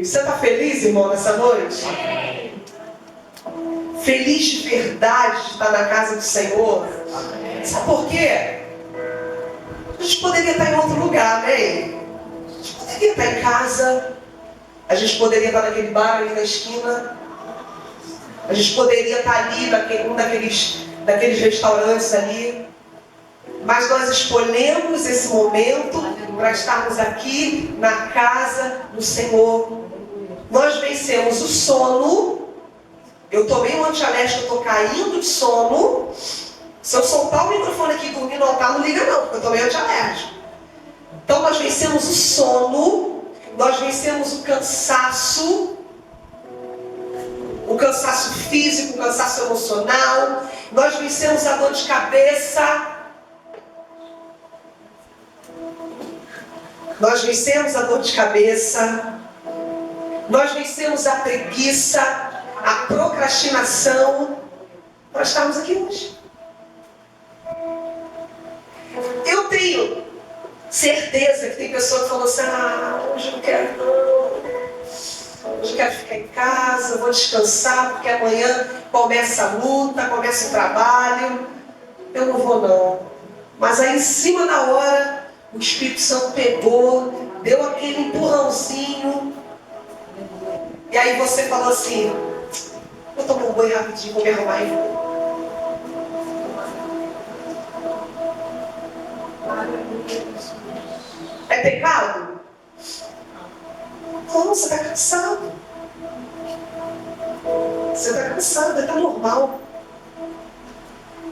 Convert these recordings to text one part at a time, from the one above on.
Você está feliz, irmão, nessa noite? Feliz de verdade de estar na casa do Senhor? Sabe por quê? A gente poderia estar em outro lugar, amém? A gente poderia estar em casa. A gente poderia estar naquele bar ali na esquina. A gente poderia estar ali naquele, daqueles restaurantes ali. Mas nós escolhemos esse momento para estarmos aqui na casa do Senhor. Nós vencemos o sono. Eu tomei um antialérgico, eu estou caindo de sono. Se eu soltar o microfone aqui e dormir no altar, não liga não, porque eu tomei antialérgico. Então nós vencemos o sono, nós vencemos o cansaço físico, o cansaço emocional, nós vencemos a dor de cabeça. Nós vencemos a dor de cabeça, nós vencemos a preguiça, a procrastinação, para estarmos aqui hoje. Eu tenho certeza que tem pessoa que falou assim, hoje eu não quero não, hoje eu quero ficar em casa, vou descansar, porque amanhã começa a luta, começa o trabalho, eu não vou não. Mas aí em cima da hora, o Espírito Santo pegou, deu aquele empurrãozinho, e aí você falou assim, vou tomar um banho rapidinho, vou me arrumar e vou. É pecado? Não, você está cansado. Você está cansado, está normal.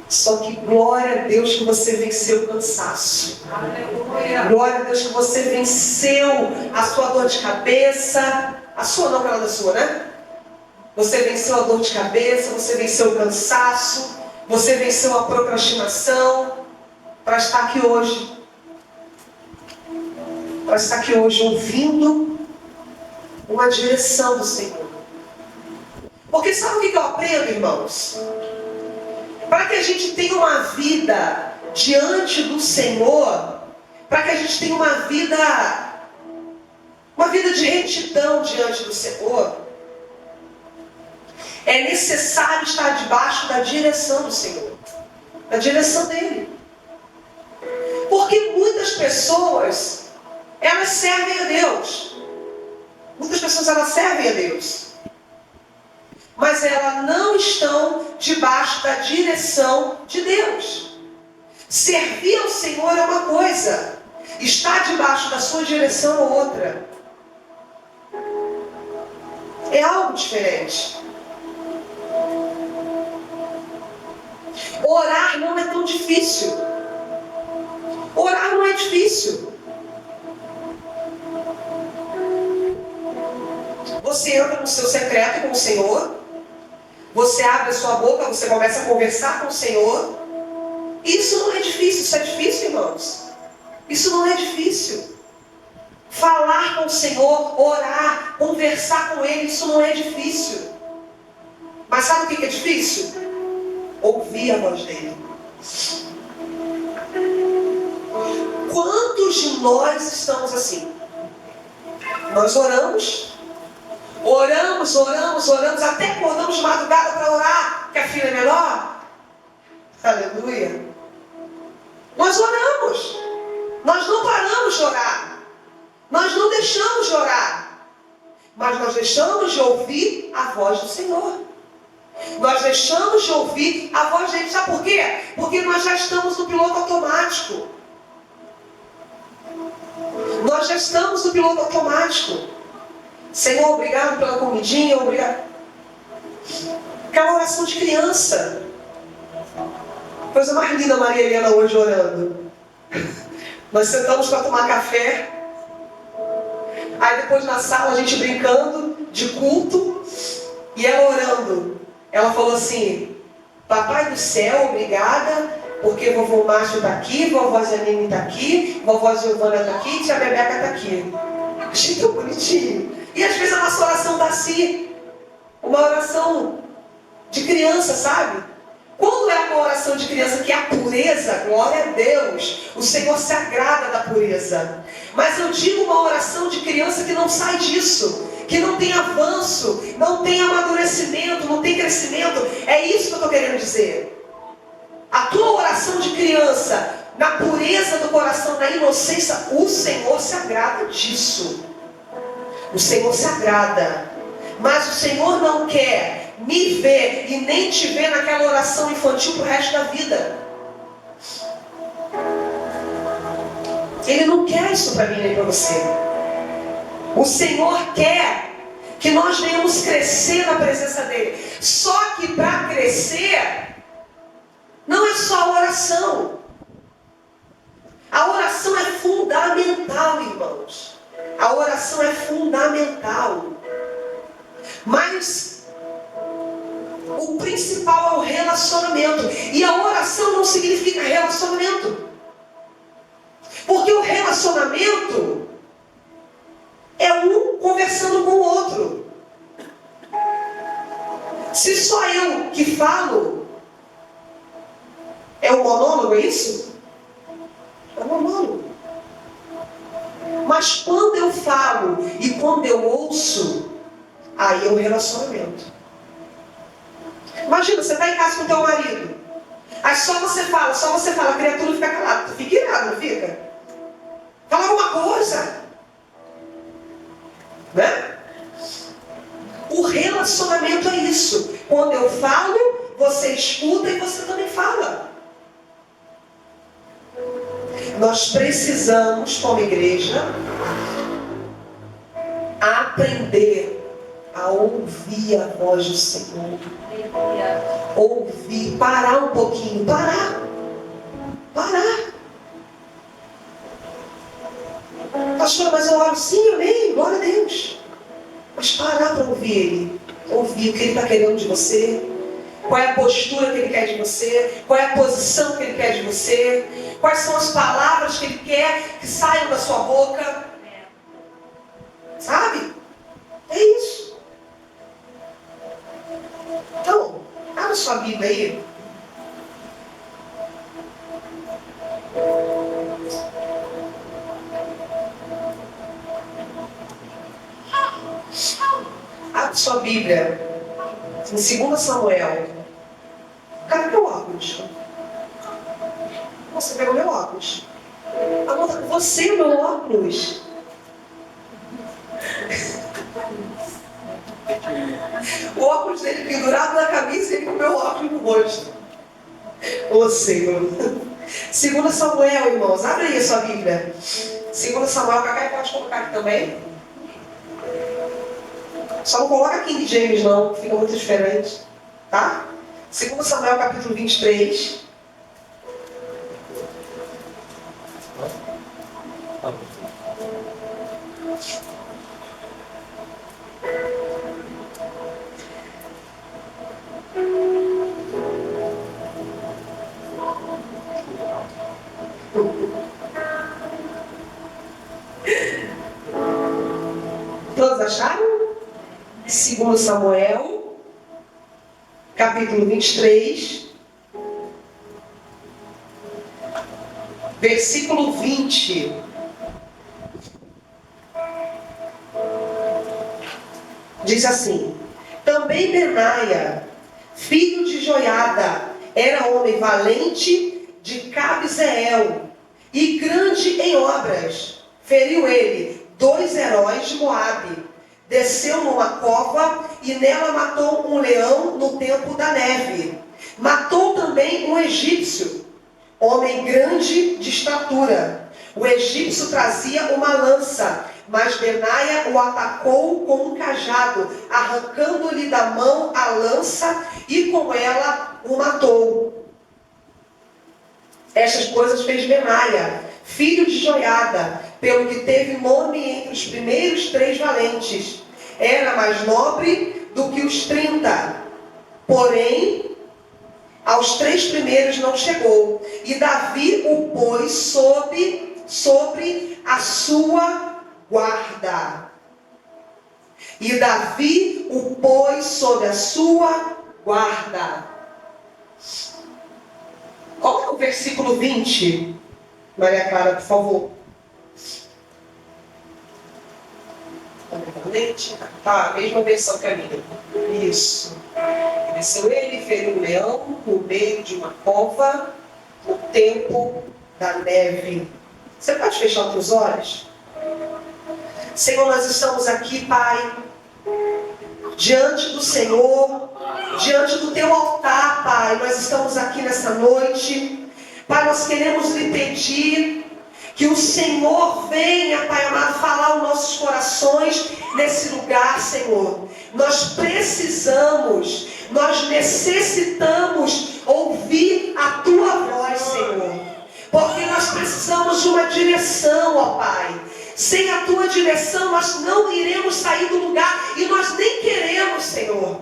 Só que glória a Deus que você venceu o cansaço. Glória a Deus que você venceu a sua dor de cabeça. A sua não, aquela da sua, né? Você venceu a dor de cabeça, você venceu o cansaço, você venceu a procrastinação para estar aqui hoje. Para estar aqui hoje ouvindo uma direção do Senhor. Porque sabe o que eu aprendo, irmãos? Para que a gente tenha uma vida diante do Senhor, para que a gente tenha uma vida de retidão diante do Senhor, é necessário estar debaixo da direção do Senhor, da direção dele. Porque muitas pessoas, elas servem a Deus. Muitas pessoas, elas servem a Deus. Mas elas não estão debaixo da direção de Deus. Servir ao Senhor é uma coisa, estar debaixo da sua direção é outra. É algo diferente. Orar não é tão difícil. Orar não é difícil. Você entra no seu secreto com o Senhor. Você abre a sua boca, você começa a conversar com o Senhor. Isso não é difícil. Isso é difícil, irmãos? Isso não é difícil. Falar com o Senhor, orar, conversar com Ele, isso não é difícil. Mas sabe o que é difícil? Ouvir a voz dEle. Quantos de nós estamos assim? Nós oramos, até acordamos de madrugada para orar, porque a filha é menor. Aleluia. Nós oramos, nós não paramos de orar, nós não deixamos de orar, mas nós deixamos de ouvir a voz do Senhor. Nós deixamos de ouvir a voz dele. Sabe por quê? Porque nós já estamos no piloto automático. Nós já estamos no piloto automático. Senhor, obrigado pela comidinha, obrigado. Aquela oração de criança. Coisa mais linda a Maria Helena hoje orando. Nós sentamos para tomar café. Aí depois na sala a gente brincando de culto. E ela orando. Ela falou assim, Papai do céu, obrigada, porque vovô Márcio está aqui, vovó Janine está aqui, vovó Giovana está aqui, tia Bebeca está aqui. Achei tão bonitinho. E às vezes a nossa oração está assim, uma oração de criança, sabe? Quando é uma oração de criança que é a pureza, glória a Deus, o Senhor se agrada da pureza. Mas eu digo uma oração de criança que não sai disso, que não tem avanço, não tem amadurecimento, não tem crescimento. É isso que eu estou querendo dizer. A tua oração de criança, na pureza do coração, na inocência, o Senhor se agrada disso. O Senhor se agrada. Mas o Senhor não quer me ver e nem te ver naquela oração infantil para o resto da vida. Ele não quer isso para mim nem para você. O Senhor quer que nós venhamos crescer na presença dEle. Só que para crescer, não é só a oração. A oração é fundamental, irmãos. A oração é fundamental. Mas o principal é o relacionamento. E a oração não significa relacionamento. Porque o relacionamento é um conversando com o outro. Se só eu que falo, é um monólogo, é isso? É um monólogo. Mas quando eu falo e quando eu ouço, aí é um relacionamento. Imagina, você está em casa com o teu marido. Aí só você fala, a criatura fica calada. Tu fica irado, não fica? Fala alguma coisa. Né? O relacionamento é isso. Quando eu falo, você escuta e você também fala. Nós precisamos, como igreja, aprender a ouvir a voz do Senhor. Ouvir, parar um pouquinho, parar. Pastor, mas eu oro sim, amém, glória a Deus. Mas parar para ouvir Ele. Ouvir o que Ele está querendo de você. Qual é a postura que Ele quer de você? Qual é a posição que Ele quer de você? Quais são as palavras que Ele quer que saiam da sua boca? Sabe? É isso. Então, abra sua Bíblia aí. Abre sua Bíblia em 2 Samuel. Cadê meu óculos? Você pegou meu óculos. Amor, tá com você o meu óculos. O óculos dele pendurado na camisa e ele com o meu óculos no rosto. Ô Senhor. 2 Samuel, irmãos. Abre aí a sua Bíblia. 2 Samuel, Cacá pode colocar aqui também. Só não coloca King James não, fica muito diferente. Tá? 2 Samuel capítulo 23. Todos acharam? 2 Samuel, capítulo 23, versículo 20. Diz assim: também Benaia, filho de Joiada, era homem valente de Cabzeel e grande em obras. Feriu ele 2 heróis de Moabe. Desceu numa cova e nela matou um leão no tempo da neve. Matou também um egípcio, homem grande de estatura. O egípcio trazia uma lança, mas Benaia o atacou com um cajado, arrancando-lhe da mão a lança e com ela o matou. Estas coisas fez Benaia, filho de Joiada, pelo que teve nome entre os primeiros 3 valentes. Era mais nobre do que os 30. Porém, aos 3 primeiros não chegou. E Davi o pôs sobre a sua guarda. E Davi o pôs sobre a sua guarda. Qual é o versículo 20? Maria Clara, por favor. valente? Tá, mesma versão que a minha. Isso. Desceu ele e feriu um leão no meio de uma cova no tempo da neve. Você pode fechar os teus olhos? Senhor, nós estamos aqui, Pai, diante do Senhor, diante do Teu altar, Pai. Nós estamos aqui nessa noite. Pai, nós queremos lhe pedir que o Senhor venha, Pai amado, falar aos nossos corações nesse lugar, Senhor. Nós precisamos, nós necessitamos ouvir a Tua voz, Senhor. Porque nós precisamos de uma direção, ó Pai. Sem a Tua direção, nós não iremos sair do lugar e nós nem queremos, Senhor.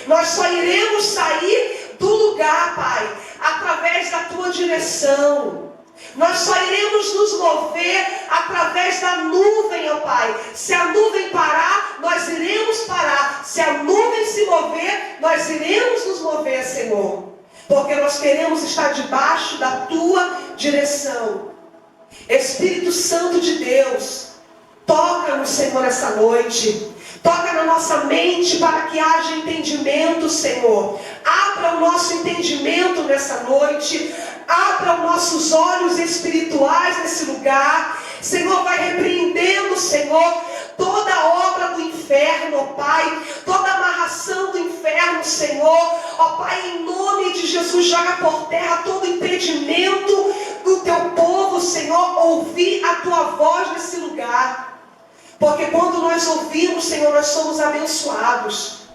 Nós só iremos sair do lugar, Pai, através da Tua direção. Nós só iremos nos mover através da nuvem, ó Pai. Se a nuvem parar, nós iremos parar. Se a nuvem se mover, nós iremos nos mover, Senhor. Porque nós queremos estar debaixo da Tua direção. Espírito Santo de Deus, toca-nos, Senhor, essa noite. Toca na nossa mente para que haja entendimento, Senhor. Abra o nosso entendimento nessa noite. Abra os nossos olhos espirituais nesse lugar. Senhor, vai repreendendo, Senhor, toda a obra do inferno, ó Pai. Toda a amarração do inferno, Senhor. Ó Pai, em nome de Jesus, joga por terra todo impedimento do Teu povo, Senhor, ouvir a Tua voz nesse lugar. Porque quando nós ouvimos, Senhor, nós somos abençoados.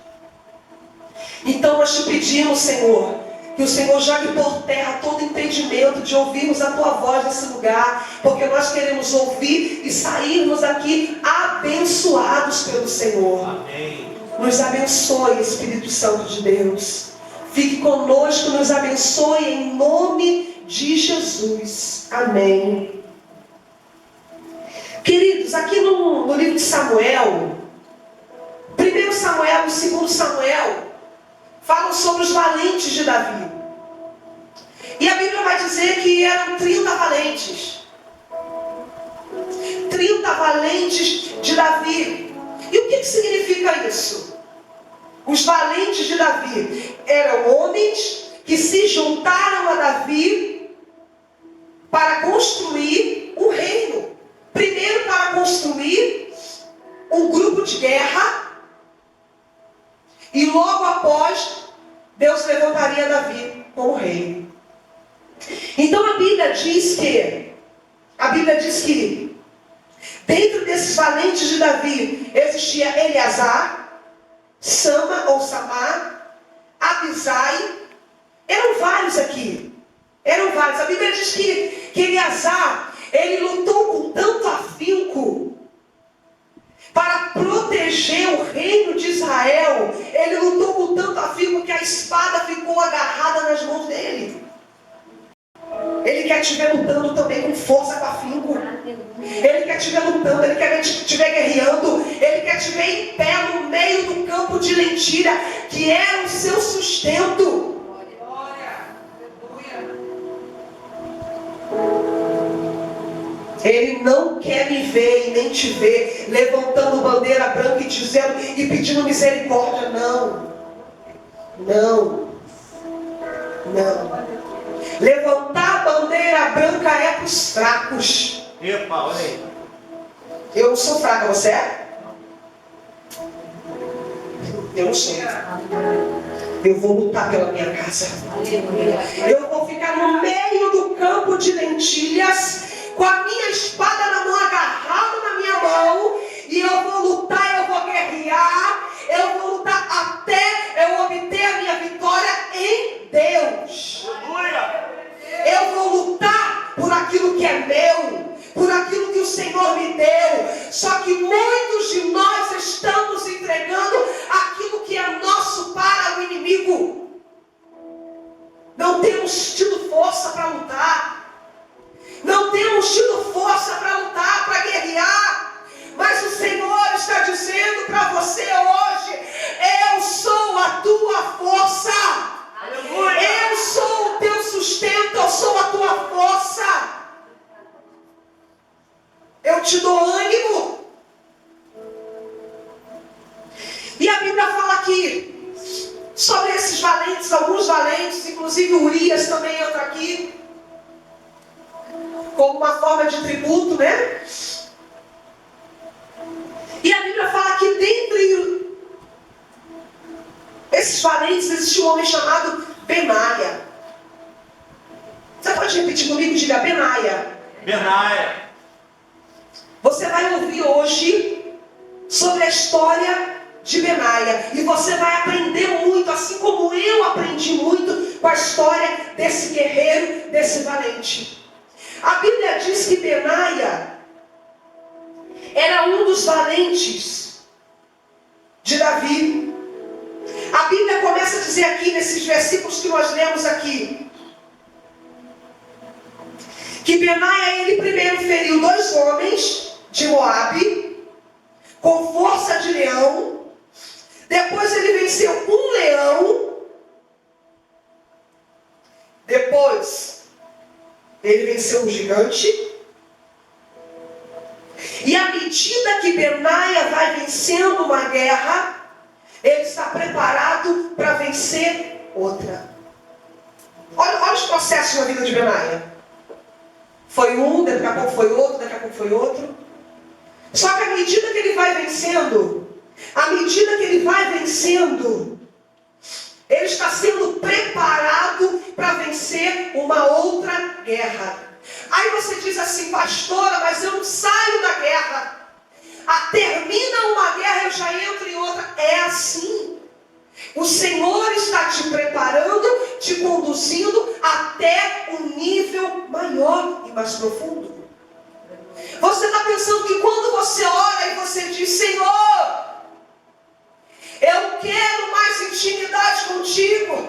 Então nós te pedimos, Senhor, que o Senhor jogue por terra todo impedimento de ouvirmos a Tua voz nesse lugar. Porque nós queremos ouvir e sairmos aqui abençoados pelo Senhor. Amém. Nos abençoe, Espírito Santo de Deus. Fique conosco, nos abençoe em nome de Jesus. Amém. Queridos, aqui no livro de Samuel, 1 Samuel e 2 Samuel, falam sobre os valentes de Davi. E a Bíblia vai dizer que eram 30 valentes. 30 valentes de Davi. E o que significa isso? Os valentes de Davi eram homens que se juntaram a Davi para construir um reino. Primeiro para construir um grupo de guerra. E logo após, Deus levantaria Davi como rei. Então a Bíblia diz que dentro desses valentes de Davi existia Eleazar, Sama ou Samar, Abisai. Eram vários aqui. Eram vários. A Bíblia diz que Eleazar, ele lutou com tanto afinco para proteger o reino de Israel. Ele lutou com tanto afinco que a espada ficou agarrada nas mãos dele. Ele quer te ver lutando também com força, com afinco. Ele quer te ver lutando, ele quer te ver guerreando. Ele quer te ver em pé no meio do campo de lentilha, que é o seu sustento. Ele não quer me ver e nem te ver levantando bandeira branca e dizendo e pedindo misericórdia. Não. Não. Não. Levantar bandeira branca é para os fracos. Epa, olha aí. Eu não sou fraca, você é? Eu não sou. Eu vou lutar pela minha casa. Eu vou ficar no meio do campo de lentilhas, com a minha espada na mão, agarrada na minha mão, e eu vou lutar, eu vou guerrear, eu vou lutar até eu obter a minha vitória em Deus. Eu vou lutar por aquilo que é meu, por aquilo que o Senhor me deu. Só que muitos de nós estamos entregando aquilo que é nosso para o inimigo. Não temos tido força para lutar. Não temos tido força para lutar, para guerrear. Mas o Senhor está dizendo para você hoje: eu sou a tua força. Aleluia. Eu sou o teu sustento, eu sou a tua força. Eu te dou ânimo. aqui sobre esses valentes, alguns valentes, inclusive Urias também entra aqui, como uma forma de tributo, né? E a Bíblia fala que dentre esses valentes existe um homem chamado Benaia. Você pode repetir comigo? Diga Benaia. Benaia. Você vai ouvir hoje sobre a história de Benaia. E você vai aprender muito, assim como eu aprendi muito com a história desse guerreiro, desse valente. A Bíblia diz que Benaia era um dos valentes de Davi. A Bíblia começa a dizer aqui, nesses versículos que nós lemos aqui, que Benaia, ele primeiro feriu 2 homens de Moabe, com força de leão. Depois ele venceu um leão. Depois ele venceu um gigante. E à medida que Benaia vai vencendo uma guerra, ele está preparado para vencer outra. Olha os processos na vida de Benaia. Foi um, daqui a pouco foi outro, daqui a pouco foi outro. Só que à medida que ele vai vencendo, ele está sendo preparado para vencer uma outra guerra. Aí você diz assim, pastora, mas eu não saio da guerra. Termina uma guerra, eu já entro em outra. É assim. O Senhor está te preparando, te conduzindo até um nível maior e mais profundo. Você está pensando que quando você ora e você diz, Senhor, eu quero mais intimidade contigo,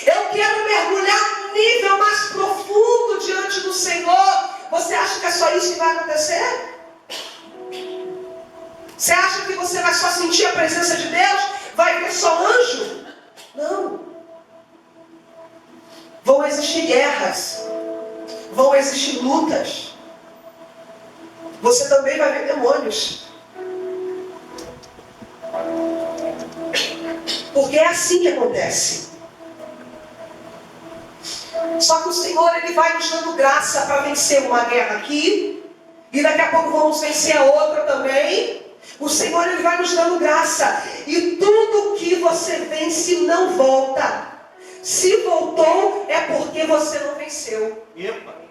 eu quero mergulhar num nível mais profundo diante do Senhor, você acha que é só isso que vai acontecer? Você acha que você vai só sentir a presença de Deus? Vai ver só anjo? Não. Vão existir guerras. Vão existir lutas. Você também vai ver demônios. Porque é assim que acontece. Só que o Senhor, Ele vai nos dando graça para vencer uma guerra aqui. E daqui a pouco vamos vencer a outra também. O Senhor, Ele vai nos dando graça. E tudo que você vence não volta. Se voltou, é porque você não venceu. Epa.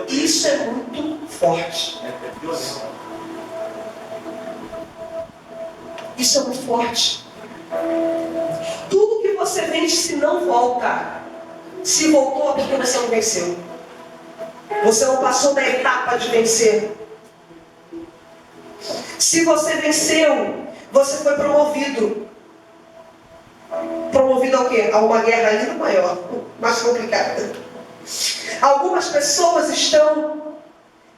Isso é muito forte. Isso é muito forte. Tudo que você vence se não volta. Se voltou, é porque você não venceu. Você não passou da etapa de vencer. Se você venceu, você foi promovido. Promovido ao quê? A uma guerra ainda maior, mais complicada. Algumas pessoas estão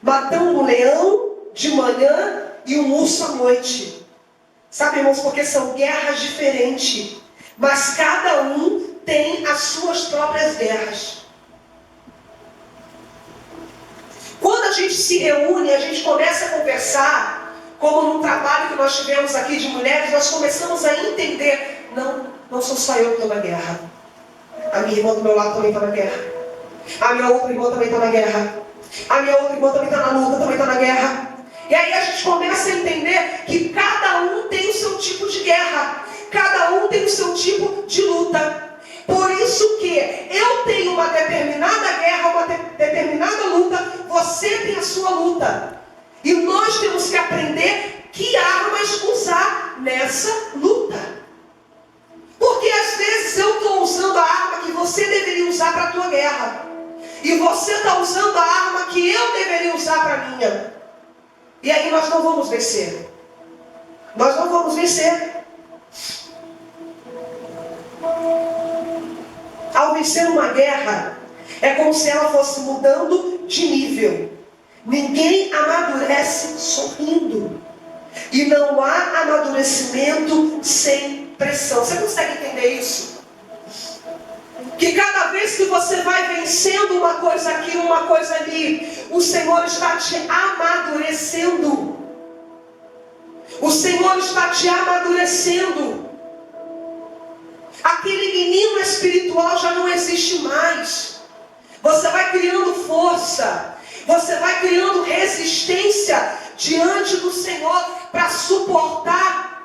matando um leão de manhã e um urso à noite. Sabe, irmãos, porque são guerras diferentes. Mas cada um tem as suas próprias guerras. Quando a gente se reúne, a gente começa a conversar, como num trabalho que nós tivemos aqui de mulheres, nós começamos a entender, não sou só eu que estou na guerra. A minha irmã do meu lado também está na guerra. A minha outra irmã também está na guerra. A minha outra irmã também está na luta, também está na guerra. E aí a gente começa a entender que cada um tem o seu tipo de guerra. Cada um tem o seu tipo de luta. Por isso que eu tenho uma determinada guerra, uma determinada luta, você tem a sua luta. E nós temos que aprender que armas usar nessa luta. Porque às vezes eu estou usando a arma que você deveria usar para a tua guerra. E você está usando a arma que eu deveria usar para a minha. E aí nós não vamos vencer. Nós não vamos vencer. Ao vencer uma guerra, é como se ela fosse mudando de nível. Ninguém amadurece sorrindo. E não há amadurecimento sem pressão. Você consegue entender isso? Que cada vez que você vai vencendo uma coisa aqui, uma coisa ali, o Senhor está te amadurecendo. O Senhor está te amadurecendo. Aquele menino espiritual já não existe mais. Você vai criando força. Você vai criando resistência diante do Senhor para suportar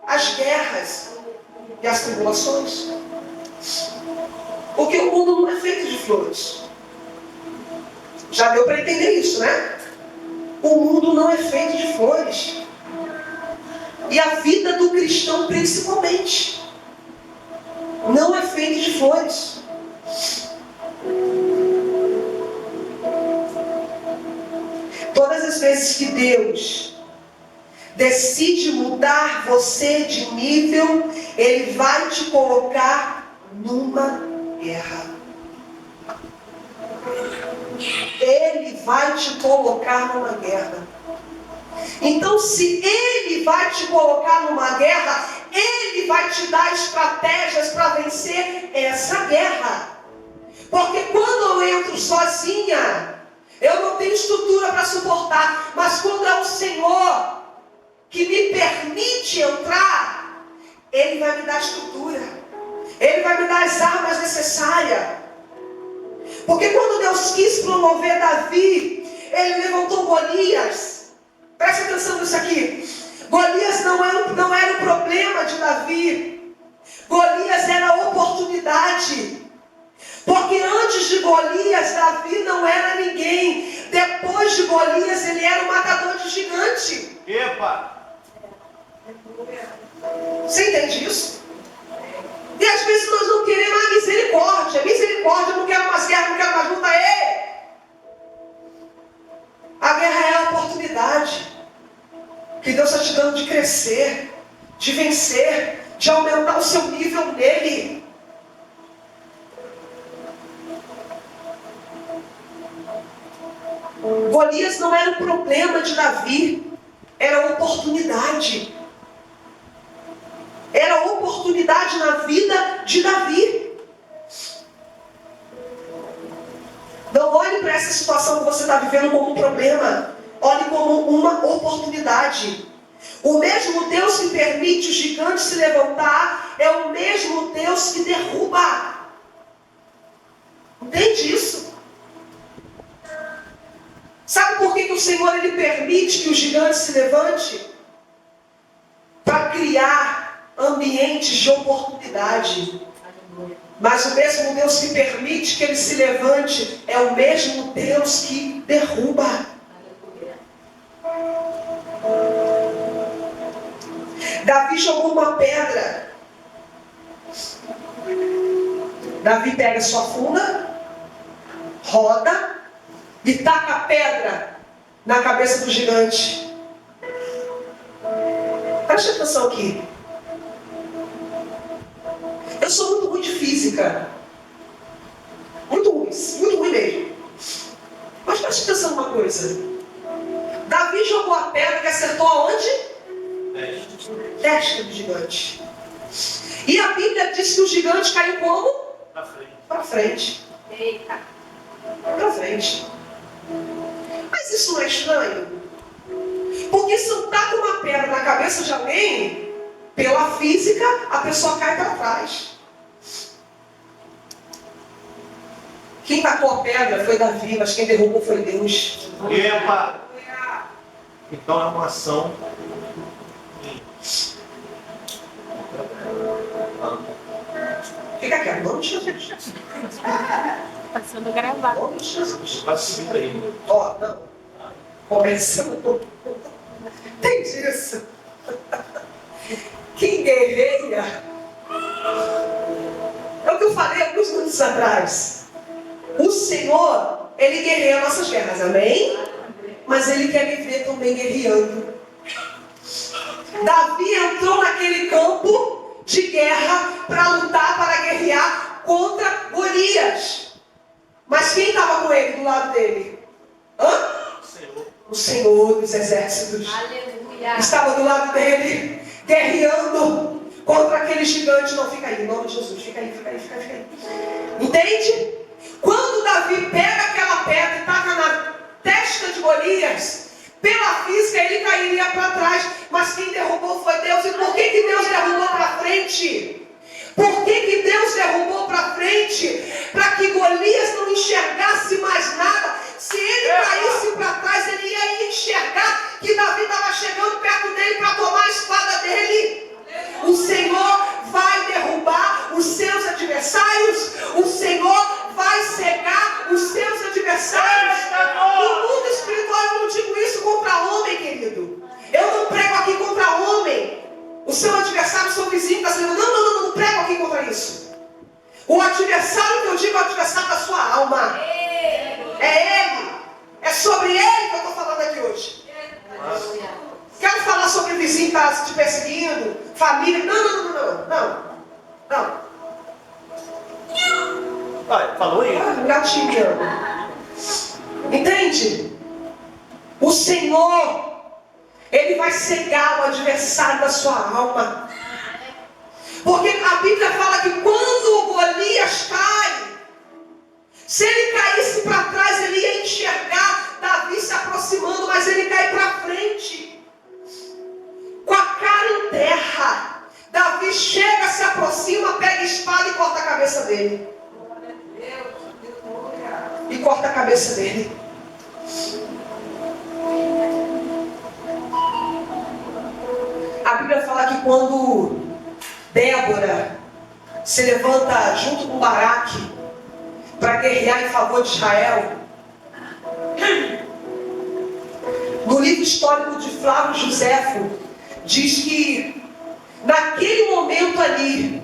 as guerras e as tribulações. Porque o mundo não é feito de flores. Já deu para entender isso, né? O mundo não é feito de flores. E a vida do cristão principalmente não é feita de flores. Todas as vezes que Deus decide mudar você de nível, Ele vai te colocar numa guerra. Ele vai te colocar numa guerra. Então, se Ele vai te colocar numa guerra, Ele vai te dar estratégias para vencer essa guerra. Porque quando eu entro sozinha, eu não tenho estrutura para suportar. Mas quando é o Senhor que me permite entrar, Ele vai me dar estrutura. Ele vai me dar as armas necessárias. Porque quando Deus quis promover Davi, Ele levantou Golias. Preste atenção nisso aqui. Golias não era o problema de Davi. Golias era a oportunidade. Porque antes de Golias, Davi não era ninguém. Depois de Golias, ele era um matador de gigante. Epa! Você entende isso? E às vezes nós não queremos a misericórdia. Misericórdia, eu não quero mais guerra, não quero mais luta. Ei! A guerra é a oportunidade que Deus está te dando de crescer, de vencer, de aumentar o seu nível nele. Golias não era o problema de Davi, era a oportunidade. Era a oportunidade na vida de Davi. Não olhe para essa situação que você está vivendo como um problema. Olhe como uma oportunidade. O mesmo Deus que permite o gigante se levantar é o mesmo Deus que derruba. Entende isso? Sabe por que o Senhor ele permite que o gigante se levante? Para criar ambientes de oportunidade. Mas o mesmo Deus que permite que ele se levante é o mesmo Deus que derruba. Davi jogou uma pedra. Davi pega sua funda, roda e taca a pedra na cabeça do gigante. Preste atenção aqui. Eu sou muito ruim de física. Muito ruim mesmo. Mas preste atenção numa coisa. Davi jogou a pedra que acertou aonde? Testa do gigante. E a Bíblia diz que o gigante caiu como? Para frente. Eita. Para frente. Mas isso não é estranho? Porque se eu taco uma pedra na cabeça de alguém, pela física, a pessoa cai para trás. Quem tacou a pedra foi Davi, mas quem derrubou foi Deus. Epa! Então é uma ação. Fica quieto, em nome de Jesus. Passando gravado. Em nome de Jesus. Vai subir aí. Ó, não. Começando. Tem disso. Quem guerreia. É o que eu falei alguns minutos atrás. O Senhor, Ele guerreia nossas guerras, amém? Mas Ele quer me ver também guerreando. Davi entrou naquele campo de guerra para lutar, para guerrear contra Golias. Mas quem estava com ele do lado dele? O Senhor dos exércitos. Aleluia. Estava do lado dele, guerreando contra aquele gigante. Não, fica aí, em nome de Jesus. Fica aí. Entende? Quando Davi pega aquela pedra e taca na testa de Golias, Pela física ele cairia para trás, mas quem derrubou foi Deus. E por que Deus derrubou para frente? Por que Deus derrubou para frente? Para que Golias não enxergasse mais nada. Se ele caísse para trás, ele ia enxergar que Davi estava chegando perto dele para tomar a espada dele. O Senhor vai derrubar os seus adversários. O Senhor vai cegar os seus adversários. No mundo espiritual eu não digo isso contra homem, querido. Eu não prego aqui contra homem. O seu adversário, o seu vizinho está sendo... Não prego aqui contra isso. O adversário que eu digo é o adversário da sua alma. É ele. É sobre ele que eu estou falando aqui hoje. Quero falar sobre o vizinho que está te perseguindo, família. Não. Falou aí. Gatinho. Entende? O Senhor, Ele vai cegar o adversário da sua alma. Porque a Bíblia fala que quando o Golias cai, se ele caísse para trás, ele ia enxergar Davi se aproximando, mas ele cai para frente, com a cara em terra. Davi chega, se aproxima, pega a espada e corta a cabeça dele. E corta a cabeça dele. A Bíblia fala que quando Débora se levanta junto com Baraque para guerrear em favor de Israel, no livro histórico de Flávio Joséfo, diz que naquele momento ali,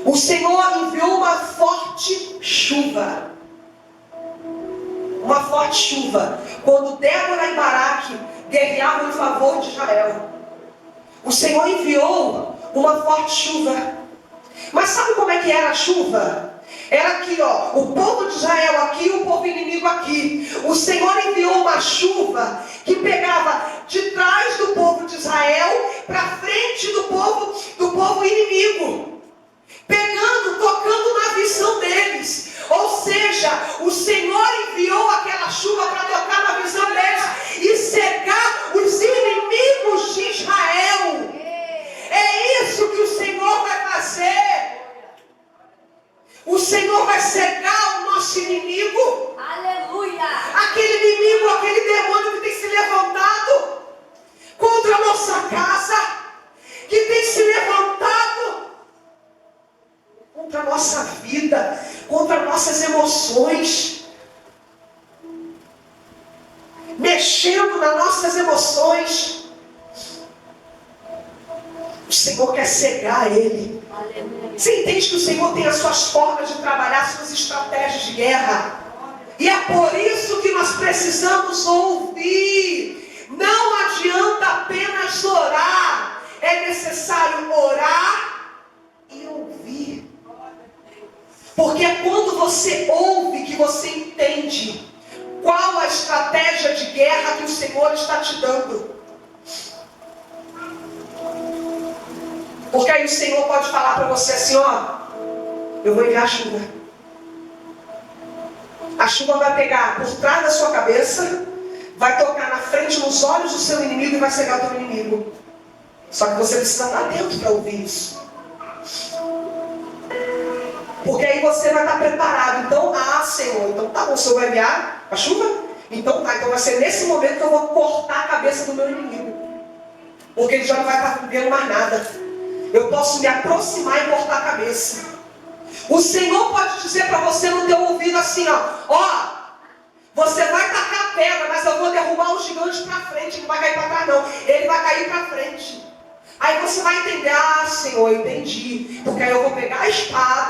o Senhor enviou uma forte chuva. Uma forte chuva. Quando Débora e Baraque guerreavam em favor de Israel, o Senhor enviou uma forte chuva. Mas sabe como é que era a chuva? Era aqui, ó, o povo de Israel aqui e o povo inimigo aqui. O Senhor enviou uma chuva que pegava de trás do povo de Israel para frente do povo inimigo, pegando, tocando na visão deles. Ou seja, o Senhor enviou aquela chuva para tocar na visão deles e cegar os inimigos de Israel. É isso que o Senhor vai fazer. O Senhor vai cegar o nosso inimigo. Aleluia! Aquele inimigo, aquele demônio que tem se levantado contra a nossa casa, que tem se levantado contra a nossa vida, contra nossas emoções, mexendo nas nossas emoções. O Senhor quer cegar ele. Você entende que o Senhor tem as suas formas de trabalhar, as suas estratégias de guerra? E é por isso que nós precisamos ouvir. Não adianta apenas orar. É necessário orar e ouvir. Porque é quando você ouve que você entende qual a estratégia de guerra que o Senhor está te dando. Porque aí o Senhor pode falar para você assim, ó, eu vou enviar a chuva. A chuva vai pegar por trás da sua cabeça, vai tocar na frente, nos olhos do seu inimigo e vai cegar o teu inimigo. Só que você precisa estar atento para ouvir isso. Porque aí você vai estar preparado. Então, Senhor, então tá bom, o Senhor vai enviar a chuva? Então tá, então vai ser nesse momento que eu vou cortar a cabeça do meu inimigo. Porque ele já não vai estar vendo mais nada. Eu posso me aproximar e cortar a cabeça. O Senhor pode dizer para você no teu ouvido assim, ó, você vai tacar pedra, mas eu vou derrubar o gigante para frente, ele não vai cair para trás não, ele vai cair para frente. Aí você vai entender, Senhor, eu entendi, porque aí eu vou pegar a espada